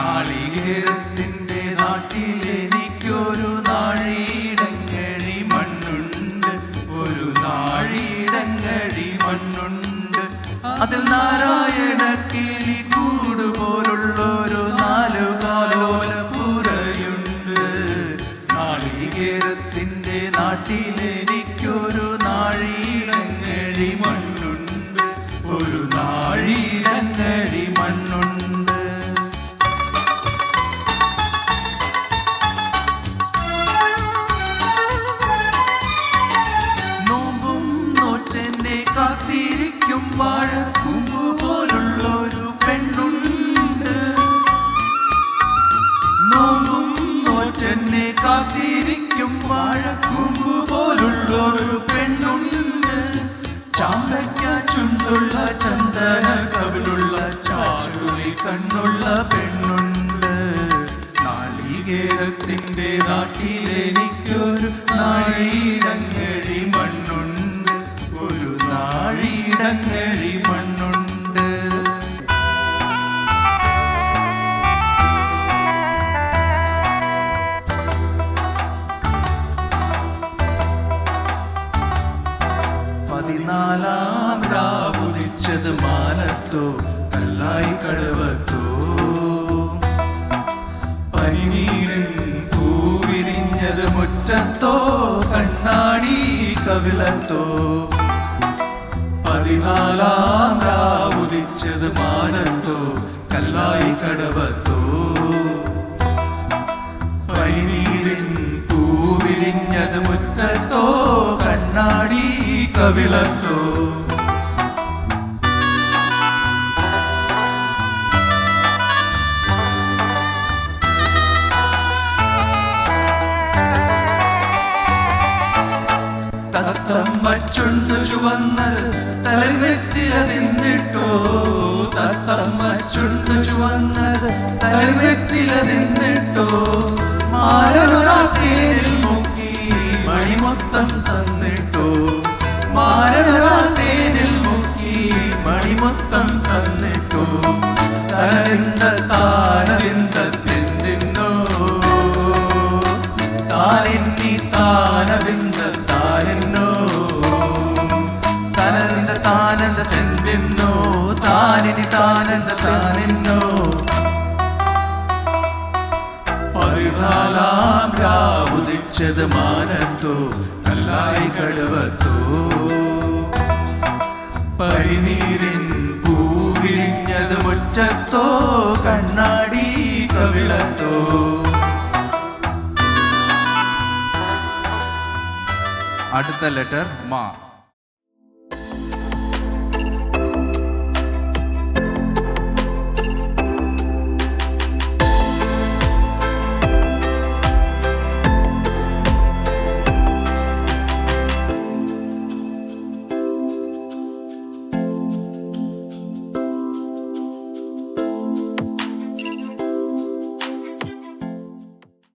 നാളികേരത്തിൻ്റെ നാട്ടിലെനിക്കൊരു നാഴിയിടങ്ങഴി മണ്ണുണ്ട്, ഒരു നാഴിയിടങ്ങഴി മണ്ണുണ്ട്. അതിൽ നാരായണ കിളി കൂടുപോലുള്ളൊരു നാലുകാലോല പുരയുണ്ട്. നാളികേരത്തിൻ്റെ നാട്ടിലെനിക്കൊരു നാഴിയിടങ്ങഴി മണ്ണുണ്ട്, ഒരു നാഴിയിടങ്ങഴി മണ്ണുണ്ട്. നോമ്പും നോറ്റെന്നെ കാത്തിരിക്കും വാഴക്കൂമ്പ് പോലുള്ളൊരു പെണ്ണുണ്ട്. നോമ്പും നോറ്റെന്നെ കാത്തിരിക്കും വാഴക്കൂമ്പ് പോലുള്ളൊരു പെണ്ണുണ്ട്. ചാമ്പയ്ക്ക ചുണ്ടുള്ള ചന്ദന കവിളുള്ള ചാരുളി കണ്ണുള്ള പെണ്ണുണ്ട്. നാളികേരത്തിൻ്റെ നാട്ടിലെനിക്കൊരു നാഴിയിടങ്ങഴി മണ്ണുണ്ട്, ഒരു നാഴിയിടങ്ങഴി മണ്ണുണ്ട്. പതിനാലാം രാവുദിച്ചത് മാനത്തോ കല്ലായി കടവത്തോ, പനിനീരിൻ പൂവിരിഞ്ഞത് മുറ്റത്തോ കണ്ണാടി കവിളത്തോ. പതിനാലാം രാവുദിച്ചത് മാനത്തോ കല്ലായി കടവത്തോ, പനിനീരിൻ പൂവിരിഞ്ഞത് മുറ്റത്തോ കണ്ണാടി കവിളത്തോ. തത്തമ്മ ചുണ്ടു ചുവന്നത് തലർവെറ്റില തിന്നിട്ടോ, തത്തമ്മ ചുണ്ടു ചുവന്നത് തലർവെറ്റില തിന്നിട്ടോ. മാരവരാത്തേരിൽ മുക്കി മണിമൊത്തം തന്നിട്ടോ, മാരവരാത്തേരിൽ മുക്കി മണിമൊത്തം തന്നിട്ടോ. തനതിന്ത താനതിന്തെന്നോ, താനെന്നി താനതിന്ത താനെന്നോ, തനതിന്ത താനന്ദ തെന്തെന്നോ, താനിനി താനന്ദ താനെന്നോ. പതിനാലാം രാവുദിച്ചത് മാനത്തോ കല്ലായി കടവത്തോ, പനിനീരിൻ പൂവിരിഞ്ഞത് മുറ്റത്തോ കണ്ണാടി കവിളത്തോ. അടുത്ത ലെറ്റർ മാ.